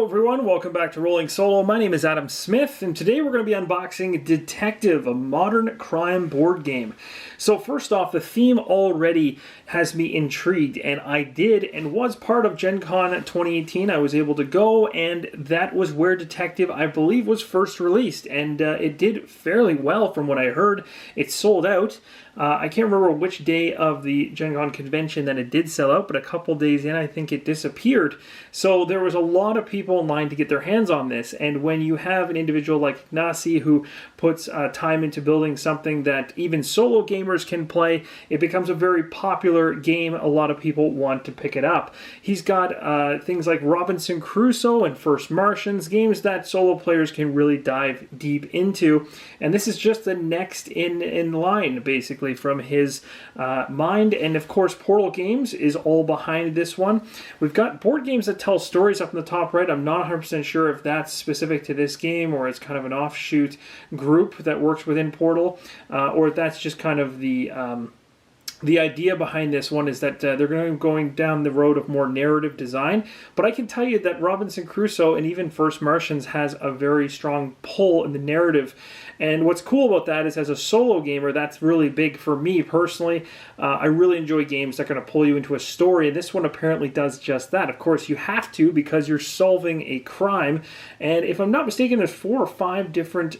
Hello everyone, welcome back to Rolling Solo. My name is Adam Smith, and today we're going to be unboxing Detective, a modern crime board game. So first off, the theme already has me intrigued, and I did and was part of Gen Con 2018. I was able to go, and that was where Detective, I believe, was first released, and it did fairly well from what I heard. It sold out. I can't remember which day of the Gen Con convention that it did sell out, but a couple days in, I think it disappeared. So there was a lot of people in line to get their hands on this, and when you have an individual like Ignacy who puts time into building something that even solo gamers can play, it becomes a very popular game. A lot of people want to pick it up. He's got things like Robinson Crusoe and First Martians, games that solo players can really dive deep into, and this is just the next in line, basically, from his mind. And of course, Portal Games is all behind this one. We've got board games that tell stories up in the top right. I'm not 100% sure if that's specific to this game or it's kind of an offshoot group that works within Portal, or if that's just kind of the idea behind this one is that they're going down the road of more narrative design. But I can tell you that Robinson Crusoe and even First Martians has a very strong pull in the narrative. And what's cool about that is, as a solo gamer, that's really big for me personally. I really enjoy games that are going to pull you into a story, and this one apparently does just that. Of course, you have to, because you're solving a crime. And if I'm not mistaken, there's 4 or 5 different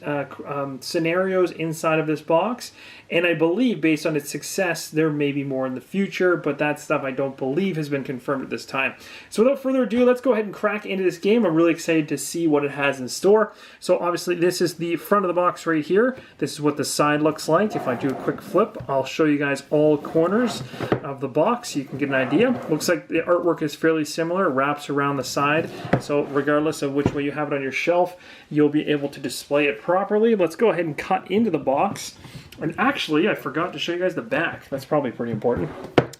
scenarios inside of this box. And I believe, based on its success, there may be more in the future, but that stuff I don't believe has been confirmed at this time. So without further ado, let's go ahead and crack into this game. I'm really excited to see what it has in store. So obviously, this is the front of the box right here. This is what the side looks like. If I do a quick flip, I'll show you guys all corners of the box so you can get an idea. Looks like the artwork is fairly similar. It wraps around the side. So regardless of which way you have it on your shelf, you'll be able to display it properly. Let's go ahead and cut into the box. And actually, I forgot to show you guys the back. That's probably pretty important.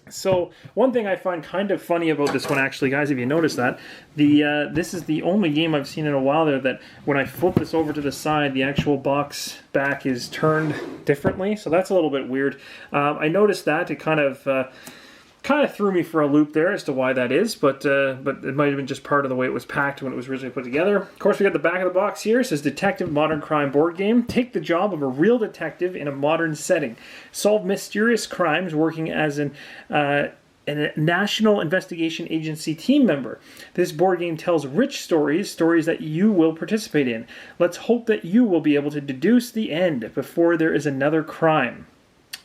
So one thing I find kind of funny about this one, actually, guys, if you notice that, this is the only game I've seen in a while there that when I flip this over to the side, the actual box back is turned differently. So that's a little bit weird. I noticed that. It kind of threw me for a loop there as to why that is, but it might have been just part of the way it was packed when it was originally put together. Of course, we got the back of the box here. It says Detective Modern Crime Board Game. Take the job of a real detective in a modern setting. Solve mysterious crimes working as a National Investigation Agency team member. This board game tells rich stories that you will participate in. Let's hope that you will be able to deduce the end before there is another crime.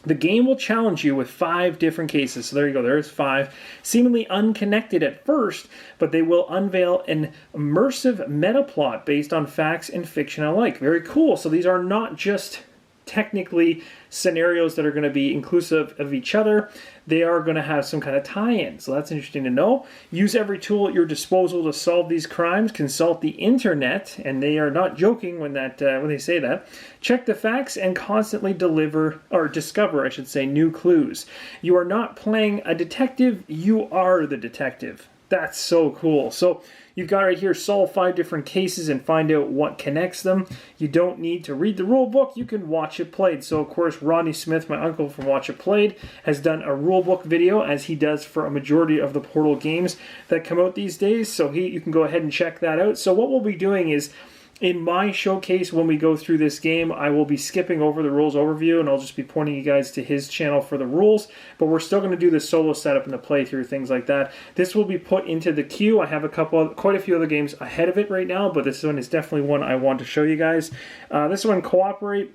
The game will challenge you with 5 different cases. So there you go, there's 5. Seemingly unconnected at first, but they will unveil an immersive meta plot based on facts and fiction alike. Very cool. So these are not just technically scenarios that are going to be inclusive of each other. They are going to have some kind of tie-in. So that's interesting to know. Use every tool at your disposal to solve these crimes. Consult the internet, and they are not joking when they say that. Check the facts and constantly discover, I should say, new clues. You are not playing a detective, you are the detective. That's so cool. So you've got right here, solve 5 different cases and find out what connects them. You don't need to read the rule book, you can watch it played. So of course, Rodney Smith, my uncle from Watch It Played, has done a rule book video, as he does for a majority of the Portal games that come out these days. So you can go ahead and check that out. So what we'll be doing is, in my showcase, when we go through this game, I will be skipping over the rules overview, and I'll just be pointing you guys to his channel for the rules, but we're still going to do the solo setup and the playthrough, things like that. This will be put into the queue. I have quite a few other games ahead of it right now, but this one is definitely one I want to show you guys. This one, cooperate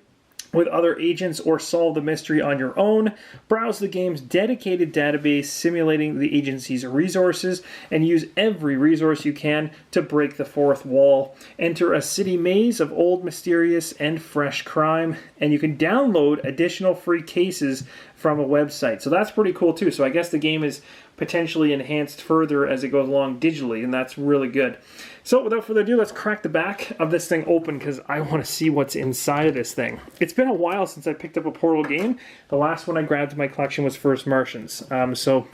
with other agents or solve the mystery on your own. Browse the game's dedicated database simulating the agency's resources, and use every resource you can to break the 4th wall. Enter a city maze of old, mysterious, and fresh crime, and you can download additional free cases from a website. So that's pretty cool too. So I guess the game is potentially enhanced further as it goes along digitally, and that's really good. So without further ado, let's crack the back of this thing open, because I want to see what's inside of this thing. It's been a while since I picked up a Portal game. The last one I grabbed in my collection was First Martians. So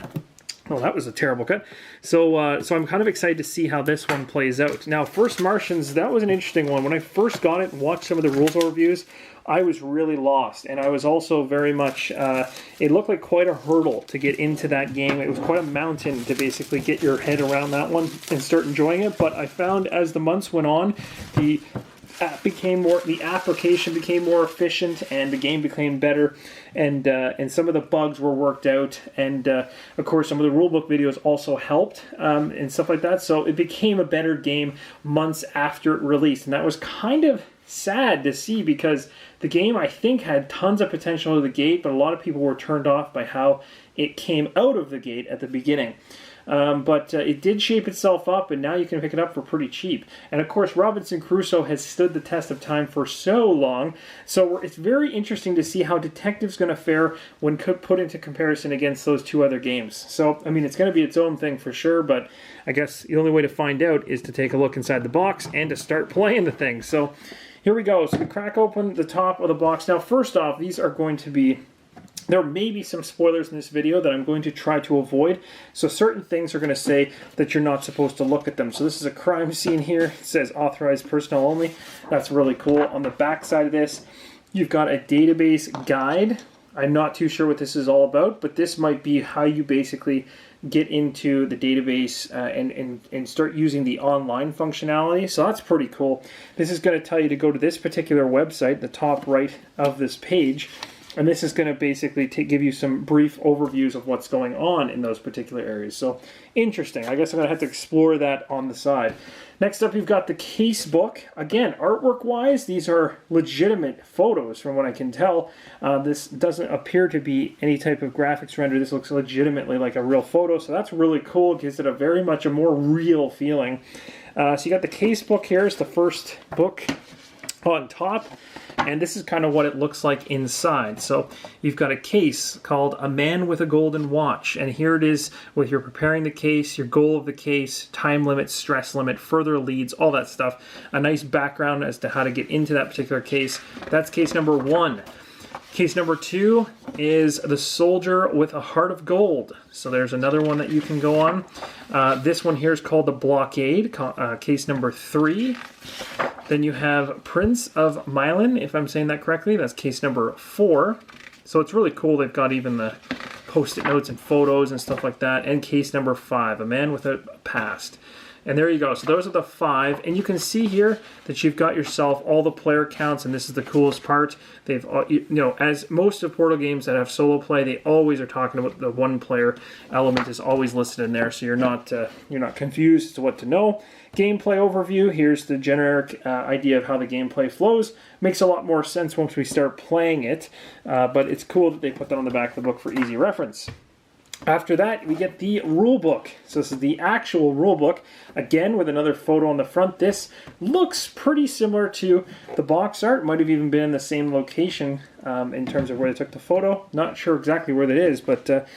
Oh, that was a terrible cut. So, so I'm kind of excited to see how this one plays out. Now, First Martians, that was an interesting one. When I first got it and watched some of the rules overviews, I was really lost. And I was also very much, it looked like quite a hurdle to get into that game. It was quite a mountain to basically get your head around that one and start enjoying it. But I found as the months went on, the application became more efficient, and the game became better, and some of the bugs were worked out, and of course some of the rulebook videos also helped, and stuff like that. So it became a better game months after it released, and that was kind of sad to see, because the game, I think, had tons of potential out of the gate, but a lot of people were turned off by how it came out of the gate at the beginning. But it did shape itself up, and now you can pick it up for pretty cheap. And of course, Robinson Crusoe has stood the test of time for so long, so it's very interesting to see how Detective's going to fare when put into comparison against those two other games. So, I mean, it's going to be its own thing for sure, but I guess the only way to find out is to take a look inside the box and to start playing the thing. So, here we go. So we crack open the top of the box. Now, first off, these are going to be... There may be some spoilers in this video that I'm going to try to avoid. So certain things are going to say that you're not supposed to look at them. So this is a crime scene here. It says authorized personnel only. That's really cool. On the back side of this, you've got a database guide. I'm not too sure what this is all about, but this might be how you basically get into the database and start using the online functionality. So that's pretty cool. This is going to tell you to go to this particular website, the top right of this page. And this is going to basically give you some brief overviews of what's going on in those particular areas. So, interesting. I guess I'm going to have to explore that on the side. Next up, you've got the case book. Again, artwork-wise, these are legitimate photos from what I can tell. This doesn't appear to be any type of graphics render. This looks legitimately like a real photo, so that's really cool. It gives it a very much a more real feeling. So you got the case book here. It's the first book on top. And this is kind of what it looks like inside. So you've got a case called A Man with a Golden Watch. And here it is with your preparing the case, your goal of the case, time limit, stress limit, further leads, all that stuff. A nice background as to how to get into that particular case. That's case number 1. Case number 2 is The Soldier with a Heart of Gold. So there's another one that you can go on. This one here is called The Blockade, case number 3. Then you have Prince of Milan, if I'm saying that correctly. That's case number 4. So it's really cool. They've got even the post-it notes and photos and stuff like that. And case number 5, A Man with a Past. And there you go. So those are the 5. And you can see here that you've got yourself all the player counts. And this is the coolest part. They've, you know, as most of Portal games that have solo play, they always are talking about the one-player element is always listed in there. So you're not confused as to what to know. Gameplay overview. Here's the generic idea of how the gameplay flows. Makes a lot more sense once we start playing it. But it's cool that they put that on the back of the book for easy reference. After that, we get the rulebook. So this is the actual rulebook, again with another photo on the front. This looks pretty similar to the box art. Might have even been in the same location in terms of where they took the photo. Not sure exactly where that is, but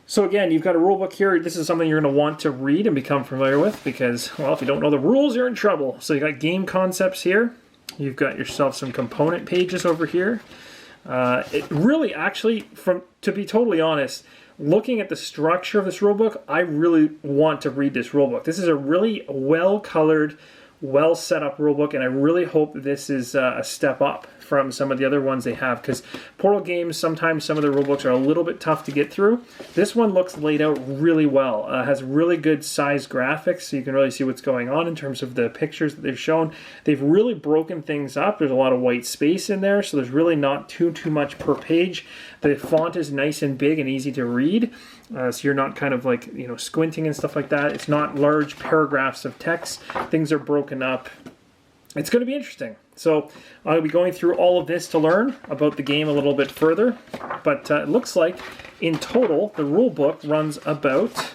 so again, you've got a rulebook here. This is something you're going to want to read and become familiar with because, well, if you don't know the rules, you're in trouble. So you got game concepts here. You've got yourself some component pages over here. It really, actually, to be totally honest, looking at the structure of this rulebook, I really want to read this rulebook. This is a really well-colored, well-set-up rulebook, and I really hope this is a step up from some of the other ones they have, because Portal games, sometimes some of the rulebooks are a little bit tough to get through. This one looks laid out really well. Has really good size graphics, so you can really see what's going on in terms of the pictures that they've shown. They've really broken things up. There's a lot of white space in there, so there's really not too much per page. The font is nice and big and easy to read, so you're not kind of like, you know, squinting and stuff like that. It's not large paragraphs of text. Things are broken up. It's going to be interesting. So I'll be going through all of this to learn about the game a little bit further. But it looks like in total the rule book runs about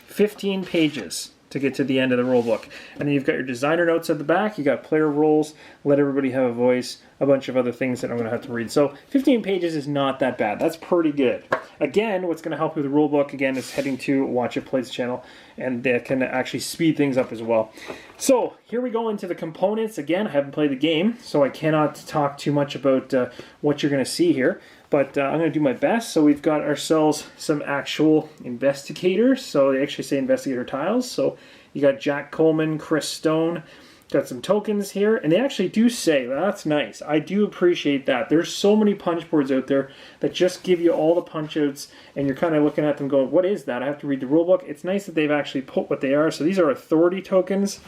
15 pages to get to the end of the rule book. And then you've got your designer notes at the back, you got player roles, let everybody have a voice, a bunch of other things that I'm going to have to read. So 15 pages is not that bad. That's pretty good. Again, what's going to help with the rule book, again, is heading to Watch It Plays channel, and that can actually speed things up as well. So here we go into the components. Again, I haven't played the game, so I cannot talk too much about what you're going to see here. but I'm going to do my best. So we've got ourselves some actual investigators. So they actually say investigator tiles. So you got Jack Coleman, Chris Stone. Got some tokens here, and they actually do say, well, that's nice. I do appreciate that. There's so many punch boards out there that just give you all the punch outs, and you're kind of looking at them going, what is that? I have to read the rulebook. It's nice that they've actually put what they are. So these are authority tokens.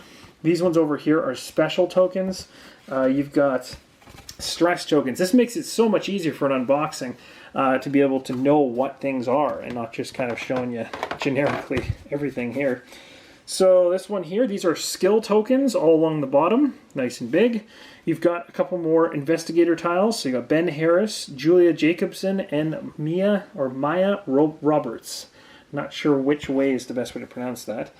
These ones over here are special tokens. You've got stress tokens. This makes it so much easier for an unboxing to be able to know what things are and not just kind of showing you generically everything here. So this one here, these are skill tokens all along the bottom, nice and big. You've got a couple more investigator tiles. So you got Ben Harris, Julia Jacobson, and Maya Roberts. Not sure which way is the best way to pronounce that.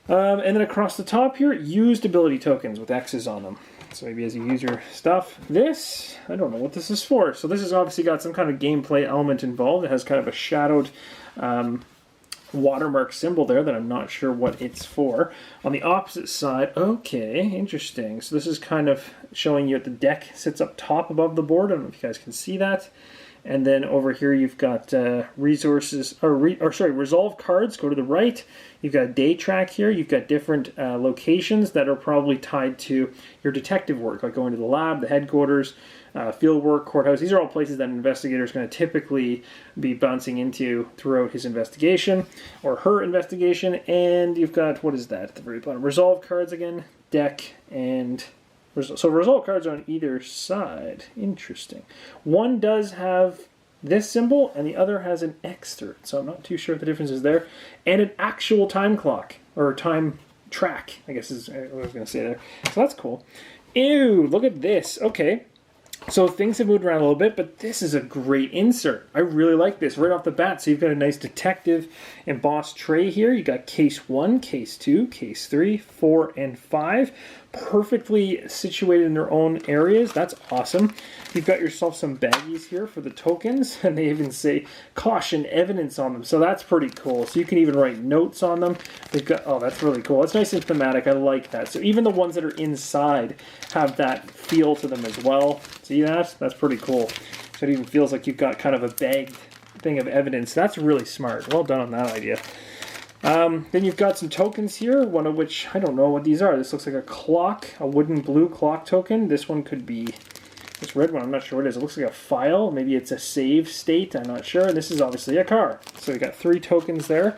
And then across the top here, used ability tokens with X's on them. So maybe as you use your stuff. This, I don't know what this is for. So this has obviously got some kind of gameplay element involved. It has kind of a shadowed watermark symbol there that I'm not sure what it's for. On the opposite side, okay, interesting. So this is kind of showing you that the deck sits up top above the board. I don't know if you guys can see that. And then over here you've got resources, resolve cards, go to the right. You've got a day track here. You've got different locations that are probably tied to your detective work, like going to the lab, the headquarters, field work, courthouse. These are all places that an investigator is going to typically be bouncing into throughout his investigation or her investigation. And you've got, what is that at the very bottom? Resolve cards again, deck, and so resolve cards are on either side. Interesting. One does have this symbol and the other has an X through it. So I'm not too sure if the difference is there. And an actual time clock or time track, I guess is what I was going to say there. So that's cool. Ew, look at this. Okay. So things have moved around a little bit, but this is a great insert. I really like this right off the bat. So you've got a nice detective embossed tray here. You got case 1, case 2, case 3, 4, and 5. Perfectly situated in their own areas. That's awesome. You've got yourself some baggies here for the tokens, and they even say caution evidence on them. So that's pretty cool. So you can even write notes on them. They've got, oh, that's really cool. It's nice and thematic. I like that. So even the ones that are inside have that feel to them as well. See that? That's pretty cool. So it even feels like you've got kind of a bagged thing of evidence. That's really smart. Well done on that idea. Then you've got some tokens here, one of which, I don't know what these are. This looks like a clock, a wooden blue clock token. This one could be, this red one, I'm not sure what it is. It looks like a file. Maybe it's a save state, I'm not sure. And this is obviously a car. So we got 3 tokens there.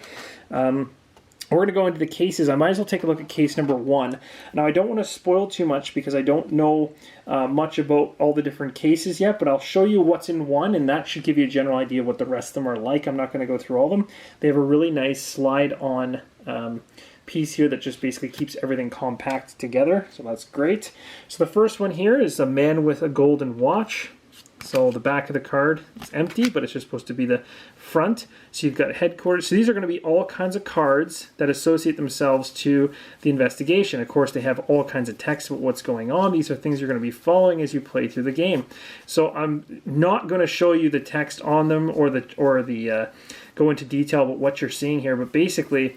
We're going to go into the cases. I might as well take a look at case number 1. Now, I don't want to spoil too much because I don't know much about all the different cases yet, but I'll show you what's in one, and that should give you a general idea of what the rest of them are like. I'm not going to go through all of them. They have a really nice slide-on piece here that just basically keeps everything compact together, so that's great. So the first one here is a man with a golden watch. So the back of the card is empty, but it's just supposed to be the front. So you've got headquarters. So these are going to be all kinds of cards that associate themselves to the investigation. Of course, they have all kinds of text about what's going on. These are things you're going to be following as you play through the game. So I'm not going to show you the text on them or go into detail about what you're seeing here, but basically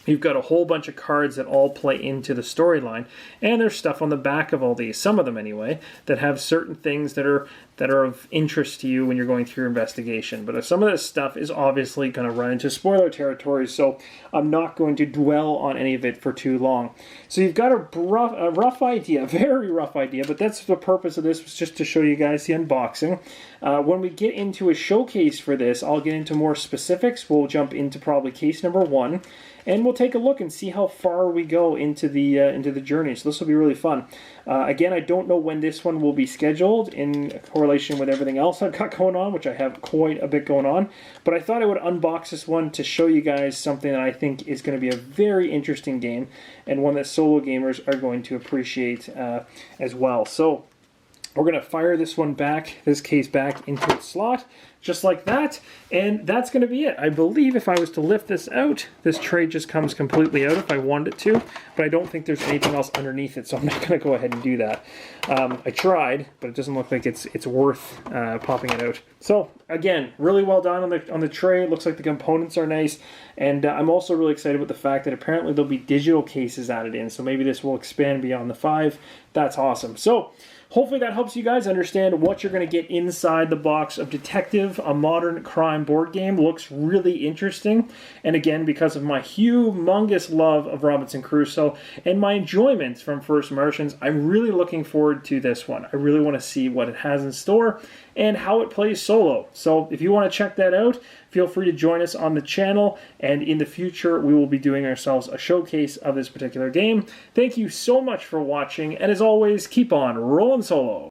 you've got a whole bunch of cards that all play into the storyline, and there's stuff on the back of all these, some of them anyway, that have certain things that are of interest to you when you're going through your investigation. But some of this stuff is obviously going to run into spoiler territory, so I'm not going to dwell on any of it for too long. So you've got a rough idea, a very rough idea, but that's the purpose of this, was just to show you guys the unboxing. When we get into a showcase for this, I'll get into more specifics. We'll jump into probably case number 1. And we'll take a look and see how far we go into the journey. So this will be really fun. Again, I don't know when this one will be scheduled in correlation with everything else I've got going on, which I have quite a bit going on. But I thought I would unbox this one to show you guys something that I think is going to be a very interesting game, and one that solo gamers are going to appreciate as well. So we're going to fire this case back into its slot, just like that, and that's going to be it. I believe if I was to lift this out, this tray just comes completely out if I wanted it to, but I don't think there's anything else underneath it, so I'm not going to go ahead and do that. I tried, but it doesn't look like it's worth popping it out. So again, really well done on the tray. It looks like the components are nice, and I'm also really excited with the fact that apparently there'll be digital cases added in, so maybe this will expand beyond the 5. That's awesome. So hopefully that helps you guys understand what you're going to get inside the box of Detective, a modern crime board game. Looks really interesting. And again, because of my humongous love of Robinson Crusoe and my enjoyment from First Martians, I'm really looking forward to this one. I really want to see what it has in store and how it plays solo. So if you want to check that out, feel free to join us on the channel, and in the future we will be doing ourselves a showcase of this particular game. Thank you so much for watching, and as always, keep on rolling solo.